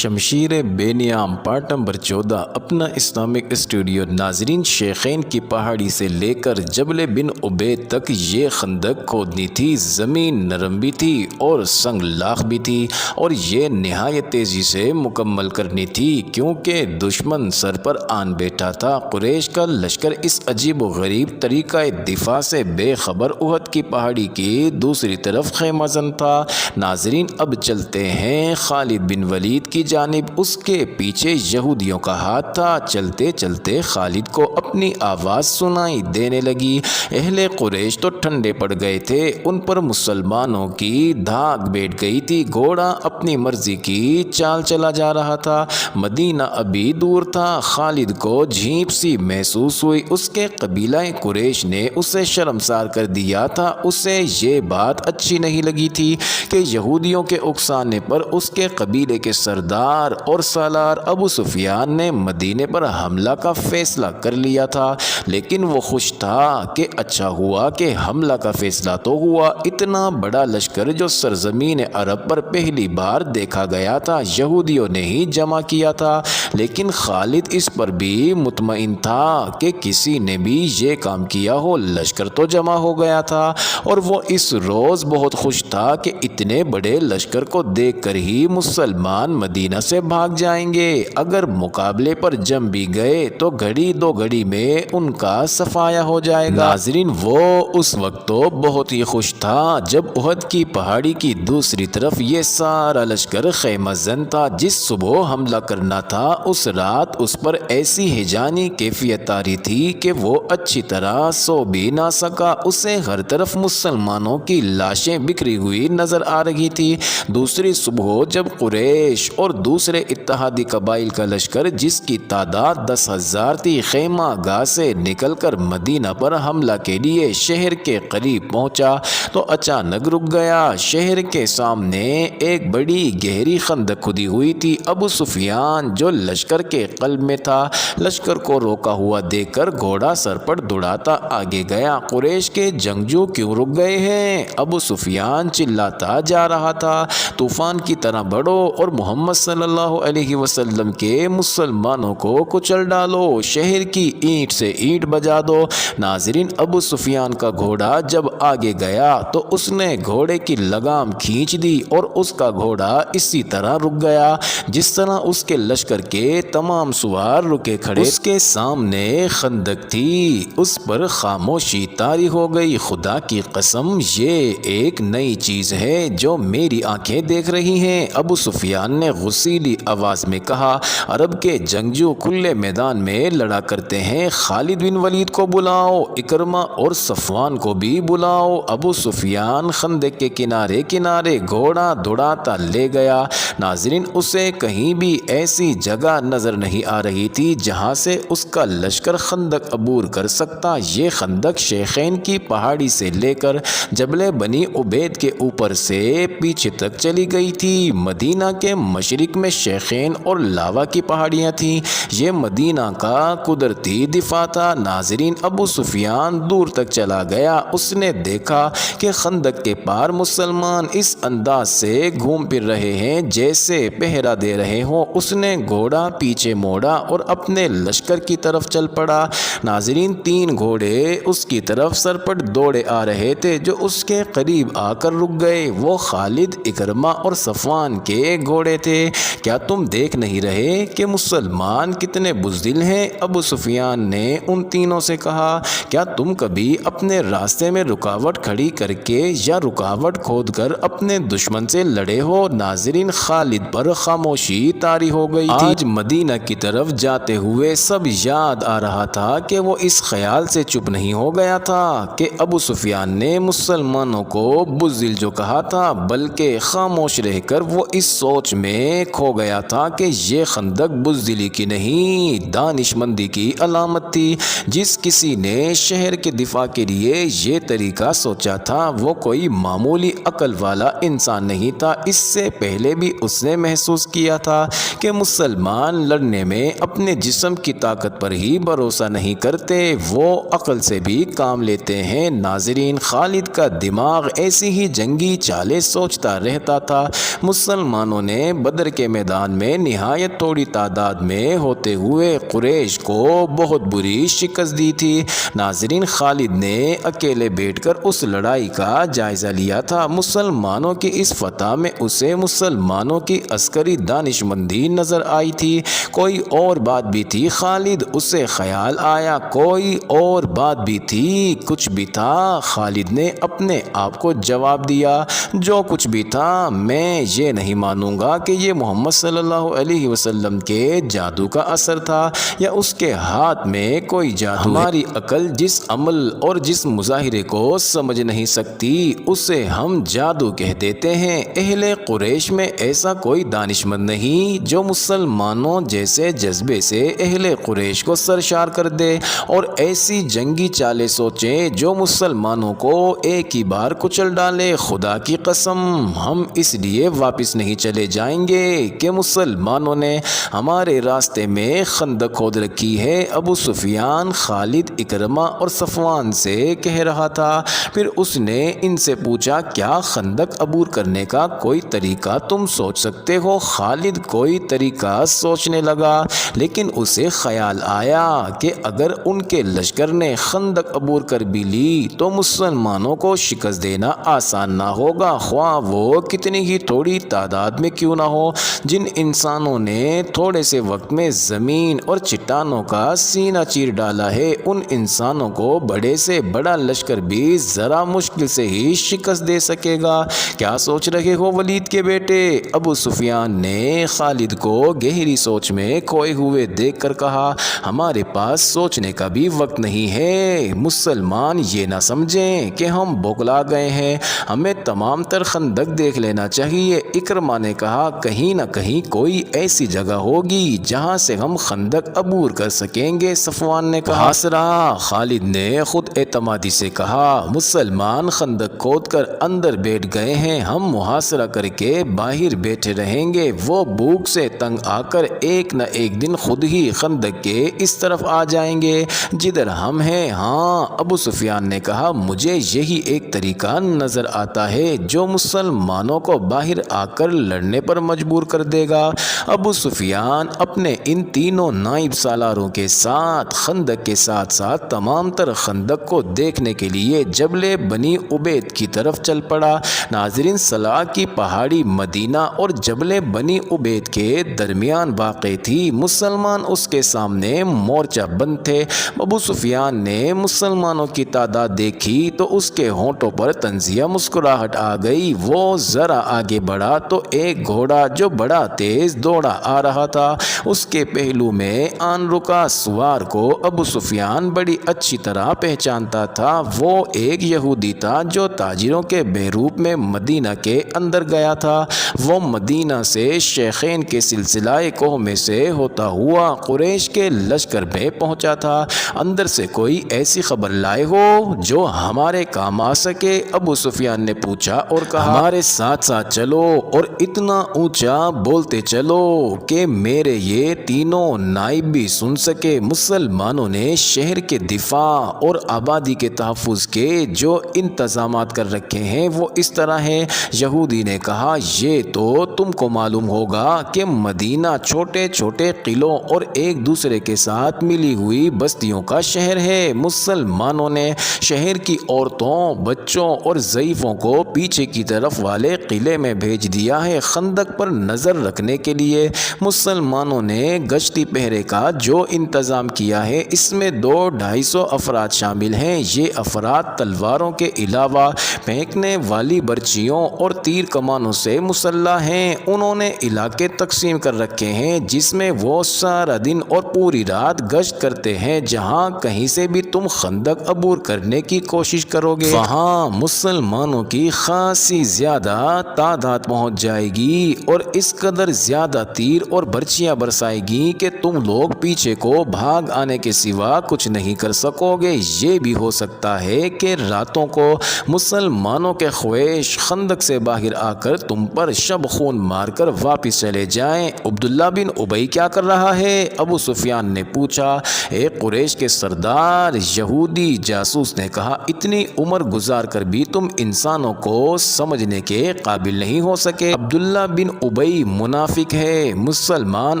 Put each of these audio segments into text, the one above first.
شمشیر بے نیام part number 14 اپنا Islamic studio. ناظرین، شیخین کی پہاڑی سے لے کر جبل بن عبید تک یہ خندق کھودنی تھی۔ زمین نرم بھی تھی اور سنگ لاخ بھی تھی، اور یہ نہایت تیزی سے مکمل کرنی تھی کیونکہ دشمن سر پر آن بیٹھا تھا۔ قریش کا لشکر اس عجیب و غریب طریقہ دفاع سے بے خبر احد کی پہاڑی کی دوسری طرف خیمہ زن تھا۔ ناظرین، اب چلتے ہیں خالد بن ولید کی جانب۔ اس کے پیچھے یہودیوں کا ہاتھ تھا۔ چلتے چلتے خالد کو اپنی آواز سنائی دینے لگی۔ اہل قریش تو ٹھنڈے پڑ گئے تھے، ان پر مسلمانوں کی دھاک بیٹھ گئی تھی۔ گھوڑا اپنی مرضی کی چال چلا جا رہا تھا۔ مدینہ ابھی دور تھا۔ خالد کو جھیپ سی محسوس ہوئی۔ اس کے قبیلہ قریش نے اسے شرمسار کر دیا تھا۔ اسے یہ بات اچھی نہیں لگی تھی کہ یہودیوں کے اکسانے پر اس کے قبیلے کے سردار اور سالار ابو سفیان نے مدینے پر حملہ کا فیصلہ کر لیا تھا، لیکن وہ خوش تھا کہ اچھا ہوا کہ حملہ کا فیصلہ تو ہوا۔ اتنا بڑا لشکر جو سرزمین عرب پر پہلی بار دیکھا گیا تھا یہودیوں نے ہی جمع کیا تھا، لیکن خالد اس پر بھی مطمئن تھا کہ کسی نے بھی یہ کام کیا ہو۔ لشکر تو جمع ہو گیا تھا اور وہ اس روز بہت خوش تھا کہ اتنے بڑے لشکر کو دیکھ کر ہی مسلمان مدینہ سے بھاگ جائیں گے۔ اگر مقابلے پر جم بھی گئے تو گھڑی دو گھڑی میں ان کا صفایا ہو جائے گا۔ ناظرین، وہ اس وقت تو بہت ہی خوش تھا جب احد کی پہاڑی کی دوسری طرف یہ سارا لشکر خیمہ زن تھا۔ جس صبح حملہ کرنا تھا اس رات اس پر ایسی ہیجانی کیفیت طاری تھی کہ وہ اچھی طرح سو بھی نہ سکا۔ اسے ہر طرف مسلمانوں کی لاشیں بکھری ہوئی نظر آ رہی تھی۔ دوسری صبح جب قریش اور دوسرے اتحادی قبائل کا لشکر جس کی تعداد 10,000 تھی خیمہ گاہ سے نکل کر مدینہ پر حملہ کے لیے شہر کے قریب پہنچا تو اچانک رک گیا۔ شہر کے سامنے ایک بڑی گہری خندق کھدی ہوئی تھی۔ ابو سفیان جو لشکر کے قلب میں تھا، لشکر کو روکا ہوا دیکھ کر گھوڑا سر پر دوڑاتا آگے گیا۔ قریش کے جنگجو کیوں رک گئے ہیں؟ ابو سفیان چلاتا جا رہا تھا، طوفان کی طرح بڑھو اور محمد صلی اللہ علیہ وسلم کے مسلمانوں کو کچل ڈالو، شہر کی اینٹ سے اینٹ بجا دو۔ ناظرین، ابو سفیان کا گھوڑا جب آگے گیا تو اس نے گھوڑے کی لگام کھینچ دی اور اس کا گھوڑا اسی طرح رک گیا جس طرح اس کے لشکر کے تمام سوار رکے کھڑے۔ اس کے سامنے خندق تھی، اس پر خاموشی طاری ہو گئی۔ خدا کی قسم، یہ ایک نئی چیز ہے جو میری آنکھیں دیکھ رہی ہیں، ابو سفیان نے غصیلی آواز میں کہا۔ عرب کے جنگجو کھلے میدان میں لڑا کرتے ہیں، خالد بن ولید کو بلاؤ، اکرمہ اور صفوان کو بھی بلاؤ۔ ابو سفیان خندق کے کنارے کنارے گھوڑا دوڑاتا لے گیا۔ ناظرین، اسے کہیں بھی ایسی جگہ نظر نہیں آ رہی تھی جہاں سے اس کا لشکر خندق عبور کر سکتا۔ یہ خندق شیخین کی پہاڑی سے لے کر جبل بنی عبید کے اوپر سے پیچھے تک چلی گئی تھی۔ مدینہ کے مشرق میں شیخین اور لاوا کی پہاڑیاں تھیں۔ یہ مدینہ کا قدرتی دفاع تھا۔ ناظرین، ابو سفیان دور تک چلا گیا۔ اس نے دیکھا کہ خندق کے پار مسلمان اس انداز سے گھوم پھر رہے ہیں جیسے پہرا دے رہے ہوں۔ اس نے گھوڑا پیچھے موڑا اور اپنے لشکر کی طرف چل پڑا۔ ناظرین، 3 گھوڑے اس کی طرف سرپٹ دوڑے آ رہے تھے جو اس کے قریب آ کر رک گئے۔ وہ خالد، اکرمہ اور صفوان کے گھوڑے تھے۔ کیا تم دیکھ نہیں رہے کہ مسلمان کتنے بزدل ہیں؟ ابو سفیان نے ان تینوں سے کہا۔ کیا تم کبھی اپنے راستے میں رکاوٹ کھڑی کر کے یا رکاوٹ کھود کر اپنے دشمن سے لڑے ہو؟ ناظرین، خالد پر خاموشی طاری ہو گئی تھی۔ آج مدینہ کی طرف جاتے ہوئے سب یاد آ رہا تھا کہ وہ اس خیال سے چپ نہیں ہو گیا تھا کہ ابو سفیان نے مسلمانوں کو بزدل جو کہا تھا، بلکہ خاموش رہ کر وہ اس سوچ میں کھو گیا تھا کہ یہ خندق بزدلی کی نہیں، دانش مندی کی علامت تھی۔ جس کسی نے شہر کے دفاع کے لیے یہ طریقہ سوچا تھا وہ کوئی معمولی عقل والا انسان نہیں تھا۔ اس سے پہلے بھی اس نے محسوس کیا تھا کہ مسلمان لڑنے میں اپنے جسم کی طاقت پر ہی بھروسہ نہیں کرتے، وہ عقل سے بھی کام لیتے ہیں۔ ناظرین، خالد کا دماغ ایسی ہی جنگی چالیں سوچتا رہتا تھا۔ مسلمانوں نے بدر کے میدان میں نہایت تھوڑی تعداد میں ہوتے ہوئے قریش کو بہت بری شکست دی تھی۔ ناظرین، خالد نے اکیلے بیٹھ کر اس لڑائی کا جائزہ لیا تھا۔ مسلمانوں کی اس فتح میں اسے مسلمانوں کی عسکری دانشمندی نظر آئی تھی۔ کوئی اور بات بھی تھی، خالد اسے خیال آیا، کوئی اور بات بھی تھی، کچھ بھی تھا۔ خالد نے اپنے آپ کو جواب دیا، جو کچھ بھی تھا میں یہ نہیں مانوں گا کہ یہ محمد صلی اللہ علیہ وسلم کے جادو کا اثر تھا یا اس کے ہاتھ میں کوئی جادو۔ ہماری عقل جس عمل اور جس مظاہرے کو سمجھ نہیں سکتی اسے ہم جادو کہہ دیتے ہیں۔ اہل قریش میں ایسا کوئی دانشمند نہیں جو مسلمانوں جیسے جذبے سے اہل قریش کو سرشار کر دے اور ایسی جنگی چالیں سوچے جو مسلمانوں کو ایک ہی بار کچل ڈالے۔ خدا کی قسم، ہم اس لیے واپس نہیں چلے جائیں گے کہ مسلمانوں نے ہمارے راستے میں خندق کھود رکھی ہے۔ ابو سفیان خالد، اکرمہ اور صفوان سے کہہ رہا تھا۔ پھر اس نے ان سے پوچھا، کیا خندق عبور کرنے کا کوئی طریقہ تم سوچ سکتے ہو؟ خالد کوئی طریقہ سوچنے لگا، لیکن اسے خیال آیا کہ اگر ان کے لشکر نے خندق عبور کر بھی لی تو مسلمانوں کو شکست دینا آسان نہ ہوگا، خواہ وہ کتنی ہی تھوڑی تعداد میں کیوں نہ ہو۔ جن انسانوں نے تھوڑے سے وقت میں زمین اور چٹانوں کا سینہ چیر ڈالا ہے، ان انسانوں کو بڑے سے بڑا لشکر بھی ذرا مشکل سے ہی شکست دے سکے گا۔ کیا سوچ رہے ہو ولید کے بیٹے؟ ابو سفیان نے خالد کو گہری سوچ میں کھوئے ہوئے دیکھ کر کہا، ہمارے پاس سوچنے کا بھی وقت نہیں ہے۔ مسلمان یہ نہ سمجھیں کہ ہم بوکلا گئے ہیں، ہمیں تمام تر خندق دیکھ لینا چاہیے۔ اکرمہ نے کہا، کہیں نہ کہیں کوئی ایسی جگہ ہوگی جہاں سے ہم خندق عبور کر سکیں گے۔ صفوان نے کہا، حاصرہ۔ خالد نے خود اعتمادی سے کہا، مسلمان خندق کھود کر اندر بیٹھ گئے ہیں، ہم محاصرہ کر کے باہر بیٹھے رہیں گے۔ وہ بھوک سے تنگ آ کر ایک نہ ایک دن خود ہی خندق کے اس طرف آ جائیں گے جدھر ہم ہیں۔ ہاں، ابو سفیان نے کہا، مجھے یہی ایک طریقہ نظر آتا ہے جو مسلمانوں کو باہر آ کر لڑنے پر مجبور کر دے گا۔ ابو سفیان اپنے ان تینوں نائب سالاروں کے ساتھ خندق کے ساتھ ساتھ تمام تر خندق کو دیکھنے کے لیے جبل بنی عبید کی طرف چل پڑا۔ ناظرین، صلاح کی پہاڑی مدینہ اور جبل بنی عبید کے درمیان واقع تھی۔ مسلمان اس کے سامنے مورچہ بند تھے۔ ابو سفیان نے مسلمانوں کی تعداد دیکھی تو اس کے ہونٹوں پر طنزیہ مسکراہٹ آ گئی۔ وہ ذرا آگے بڑھا تو ایک گھوڑا جو بڑا تیز دوڑا آ رہا تھا اس کے پہلو میں آن رکا۔ سوار کو ابو سفیان بڑی اچھی طرح پہچانتا تھا۔ وہ ایک یہودی تھا جو تاجروں کے بہروپ میں مدینہ کے اندر گیا تھا۔ وہ مدینہ سے شیخین کے سلسلہ کوہ میں سے ہوتا ہوا قریش کے لشکر میں پہنچا تھا۔ اندر سے کوئی ایسی خبر لائے ہو جو ہمارے کام آ سکے؟ ابو سفیان نے پوچھا اور کہا، ہمارے ساتھ ساتھ چلو اور اتنا اونچا بولتے چلو کہ میرے یہ تینوں نائب بھی سن سکے۔ مسلمانوں نے شہر کے دفاع اور آبادی کے تحفظ کے جو انتظامات کر رکھے ہیں وہ اس طرح ہیں۔ یہودی نے کہا، یہ تو تم کو معلوم ہوگا کہ مدینہ چھوٹے چھوٹے قلعوں اور ایک دوسرے کے ساتھ ملی ہوئی بستیوں کا شہر ہے۔ مسلمانوں نے شہر کی عورتوں، بچوں اور ضعیفوں کو پیچھے کی طرف والے قلعے میں بھیج دیا ہے خندق پر نظر رکھنے کے لیے۔ مسلمانوں نے گشتی پہرے کا جو انتظام کیا ہے اس میں 200-250 افراد شامل ہیں۔ یہ افراد تلواروں کے علاوہ پھینکنے والی برچیوں اور تیر کمانوں سے مسلح ہیں۔ انہوں نے علاقے تقسیم کر رکھے ہیں جس میں وہ سارا دن اور پوری رات گشت کرتے ہیں۔ جہاں کہیں سے بھی تم خندق عبور کرنے کی کوشش کرو گے وہاں مسلمانوں کی خاصی زیادہ تعداد پہنچ جائے گی اور اس قدر زیادہ تیر اور برچیاں برسائے گی کہ تم لوگ پیچھے کو بھاگ آنے کے سوا کچھ نہیں کر سکو گے۔ یہ بھی ہو سکتا ہے کہ راتوں کو مسلمانوں کے خویش خندق سے باہر آ کر تم پر شب خون مار کر واپس چلے جائیں۔ عبداللہ بن ابی کیا کر رہا ہے؟ ابو سفیان نے پوچھا۔ ایک قریش کے سردار یہودی جاسوس نے کہا، اتنی عمر گزار کر بھی تم انسانوں کو سمجھنے کے قابل نہیں ہو سکے۔ عبداللہ بن ابی اوبئی منافق ہے، مسلمان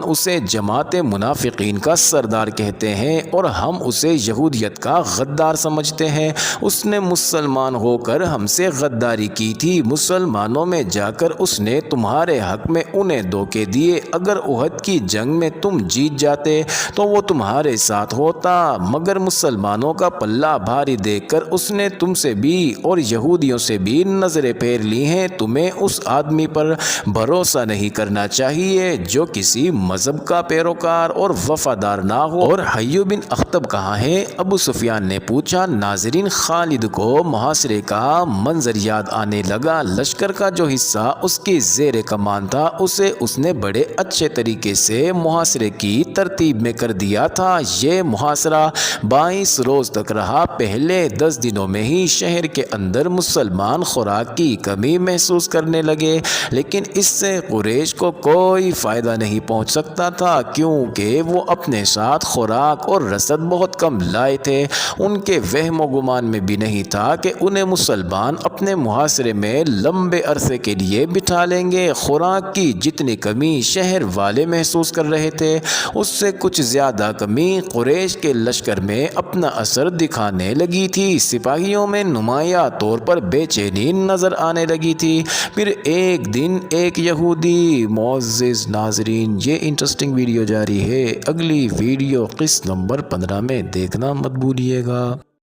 اسے جماعت منافقین کا سردار کہتے ہیں اور ہم اسے یہودیت کا غدار سمجھتے ہیں۔ اس نے مسلمان ہو کر ہم سے غداری کی تھی، مسلمانوں میں جا کر اس نے تمہارے حق میں انہیں دھوکے دیے۔ اگر احد کی جنگ میں تم جیت جاتے تو وہ تمہارے ساتھ ہوتا، مگر مسلمانوں کا پلہ بھاری دیکھ کر اس نے تم سے بھی اور یہودیوں سے بھی نظریں پھیر لی ہیں۔ تمہیں اس آدمی پر بھروسہ نہیں کرنا چاہیے جو کسی مذہب کا پیروکار اور وفادار نہ ہو۔ اور حیو بن اخطب کہاں ہے؟ ابو سفیان نے پوچھا۔ ناظرین، خالد کو محاصرے کا منظر یاد آنے لگا۔ لشکر کا جو حصہ اس کی زیر کمان تھا اسے اس نے بڑے اچھے طریقے سے محاصرے کی ترتیب میں کر دیا تھا۔ یہ محاصرہ 22 روز تک رہا۔ پہلے 10 دنوں میں ہی شہر کے اندر مسلمان خوراک کی کمی محسوس کرنے لگے، لیکن اس سے قریش کو کوئی فائدہ نہیں پہنچ سکتا تھا کیونکہ وہ اپنے ساتھ خوراک اور رسد بہت کم لائے تھے۔ ان کے وہم و گمان میں بھی نہیں تھا کہ انہیں مسلمان اپنے محاصرے میں لمبے عرصے کے لیے بٹھا لیں گے۔ خوراک کی جتنی کمی شہر والے محسوس کر رہے تھے اس سے کچھ زیادہ کمی قریش کے لشکر میں اپنا اثر دکھانے لگی تھی۔ سپاہیوں میں نمایاں طور پر بے چینی نظر آنے لگی تھی۔ پھر ایک دن ایک یہودی، معزز ناظرین یہ انٹرسٹنگ ویڈیو جاری ہے، اگلی ویڈیو قسط نمبر 15 میں دیکھنا مت بھولیے گا۔